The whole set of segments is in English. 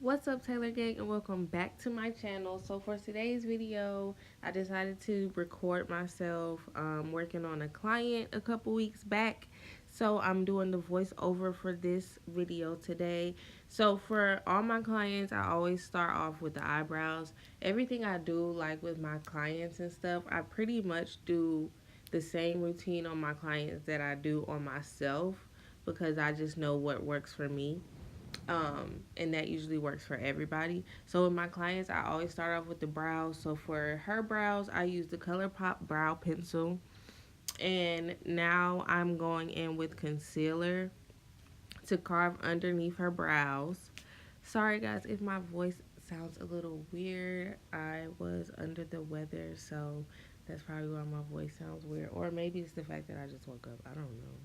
What's up, Taylor Gang, and welcome back to my channel. So for today's video, I decided to record myself working on a client a couple weeks back. So I'm doing the voiceover for this video today. So for all my clients, I always start off with the eyebrows. Everything I do, like with my clients and stuff, I pretty much do the same routine on my clients that I do on myself because I just know what works for me, and that usually works for everybody. So with my clients, I always start off with the brows. So for her brows, I use the ColourPop brow pencil, and now I'm going in with concealer to carve underneath her brows. Sorry guys if my voice sounds a little weird. I was under the weather, so that's probably why my voice sounds weird, or maybe it's the fact that I just woke up. I don't know.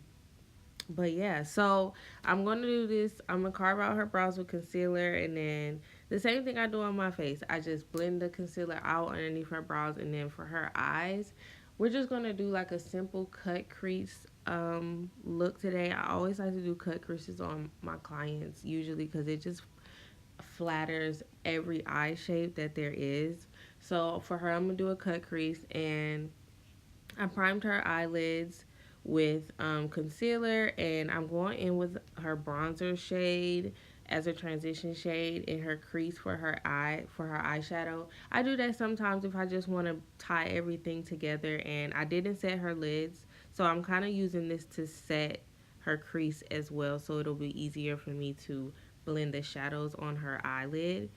But yeah, so I'm gonna do this. I'm gonna carve out her brows with concealer, and then the same thing I do on my face. I just blend the concealer out underneath her brows, and then for her eyes, we're just gonna do like a simple cut crease look today. I always like to do cut creases on my clients usually because it just flatters every eye shape that there is. So for her, I'm gonna do a cut crease, and I primed her eyelids with concealer, and I'm going in with her bronzer shade as a transition shade in her crease for her eyeshadow. I do that sometimes if I just want to tie everything together, and I didn't set her lids, so I'm kind of using this to set her crease as well, so it'll be easier for me to blend the shadows on her eyelid.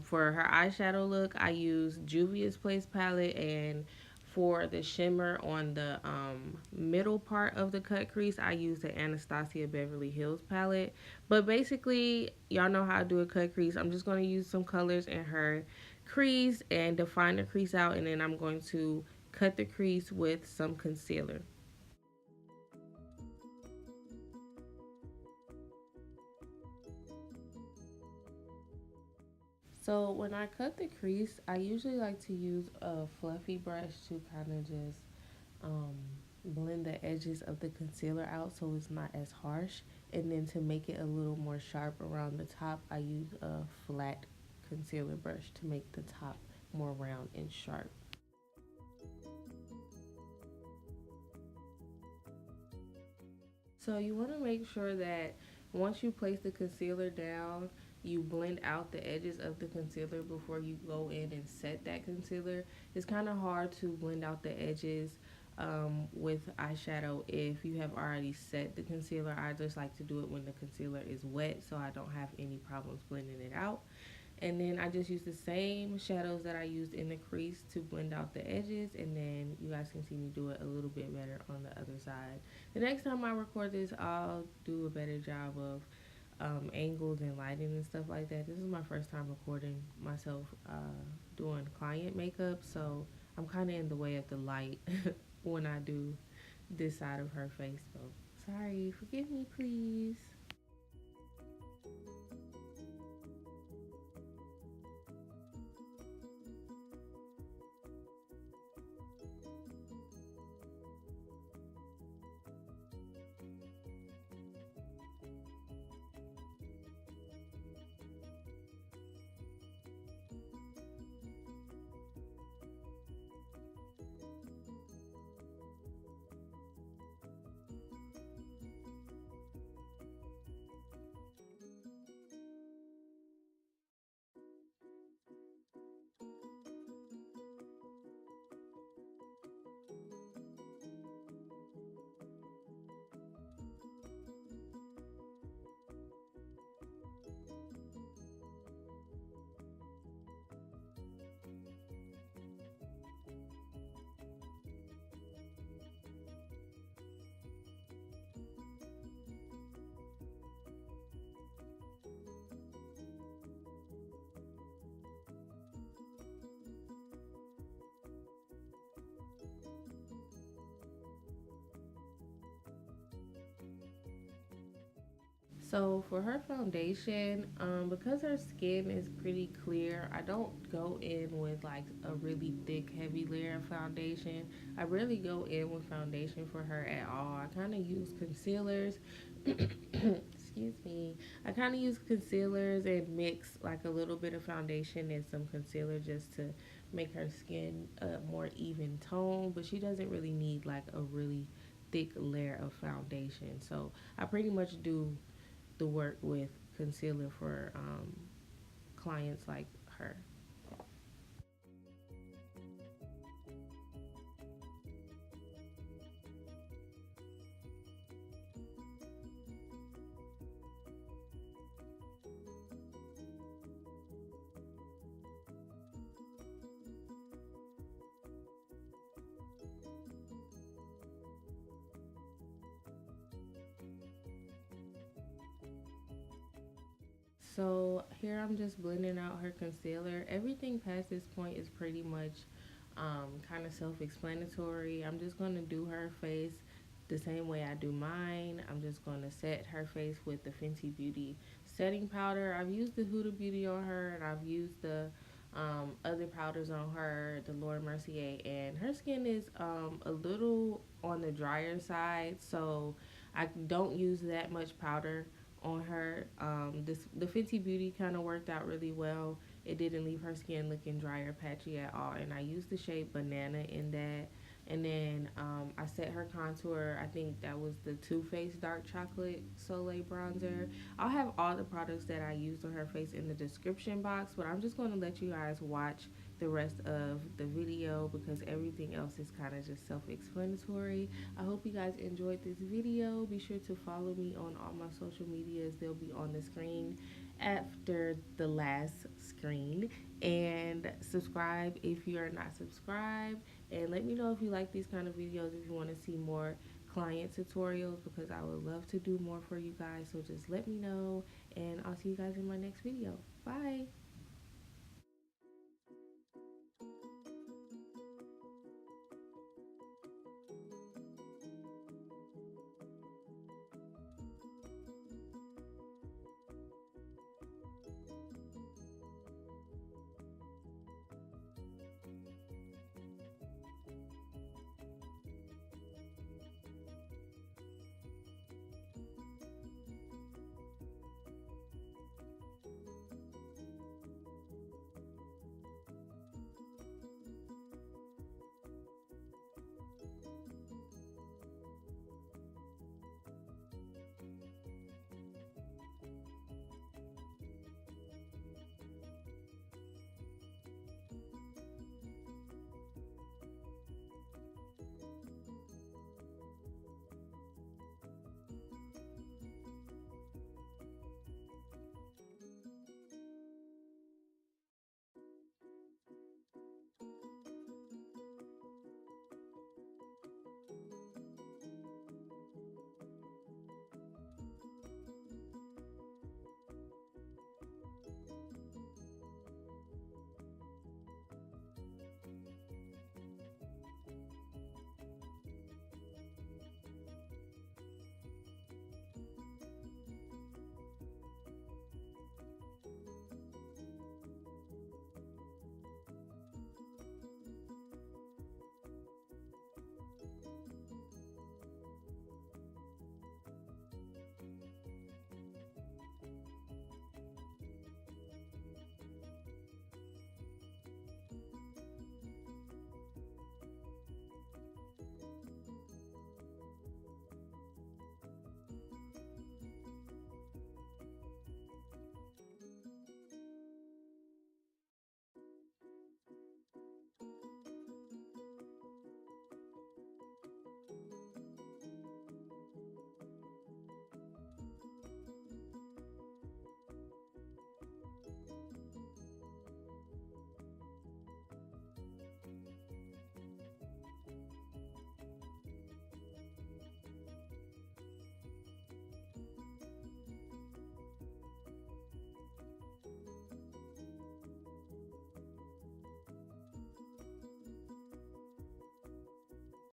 For her eyeshadow look, I use Juvia's Place palette, and for the shimmer on the middle part of the cut crease, I use the Anastasia Beverly Hills palette. But basically, y'all know how to do a cut crease. I'm just going to use some colors in her crease and define the crease out, and then I'm going to cut the crease with some concealer. So when I cut the crease, I usually like to use a fluffy brush to kind of just um, blend the edges of the concealer out so it's not as harsh. And then to make it a little more sharp around the top, I use a flat concealer brush to make the top more round and sharp. So you want to make sure that once you place the concealer down, you blend out the edges of the concealer before you go in and set that concealer. It's kind of hard to blend out the edges with eyeshadow if you have already set the concealer. I just like to do it when the concealer is wet so I don't have any problems blending it out. And then I just use the same shadows that I used in the crease to blend out the edges, and then you guys can see me do it a little bit better on the other side. The next time I record this, I'll do a better job of angles and lighting and stuff like that. This is my first time recording myself doing client makeup, so I'm kind of in the way of the light when I do this side of her face. So sorry, forgive me, please. So for her foundation, because her skin is pretty clear, I don't go in with like a really thick, heavy layer of foundation. I rarely go in with foundation for her at all. I kind of use concealers, excuse excuse me. I kind of use concealers and mix like a little bit of foundation and some concealer just to make her skin a more even tone. But she doesn't really need like a really thick layer of foundation. So I pretty much do the work with concealer for clients like her. So here I'm just blending out her concealer. Everything past this point is pretty much kind of self-explanatory. I'm just going to do her face the same way I do mine. I'm just going to set her face with the Fenty Beauty setting powder. I've used the Huda Beauty on her, and I've used the other powders on her, the Laura Mercier, and her skin is a little on the drier side, so I don't use that much powder on her. The Fenty Beauty kind of worked out really well. It didn't leave her skin looking dry or patchy at all. And I used the shade Banana in that. And then I set her contour. I think that was the Too Faced Dark Chocolate Soleil Bronzer. I'll have all the products that I used on her face in the description box, but I'm just going to let you guys watch the rest of the video because everything else is kind of just self-explanatory. I hope you guys enjoyed this video. Be sure to follow me on all my social medias. They'll be on the screen after the last screen. And subscribe if you are not subscribed. And let me know if you like these kind of videos, if you want to see more client tutorials, because I would love to do more for you guys. So just let me know, and I'll see you guys in my next video. Bye.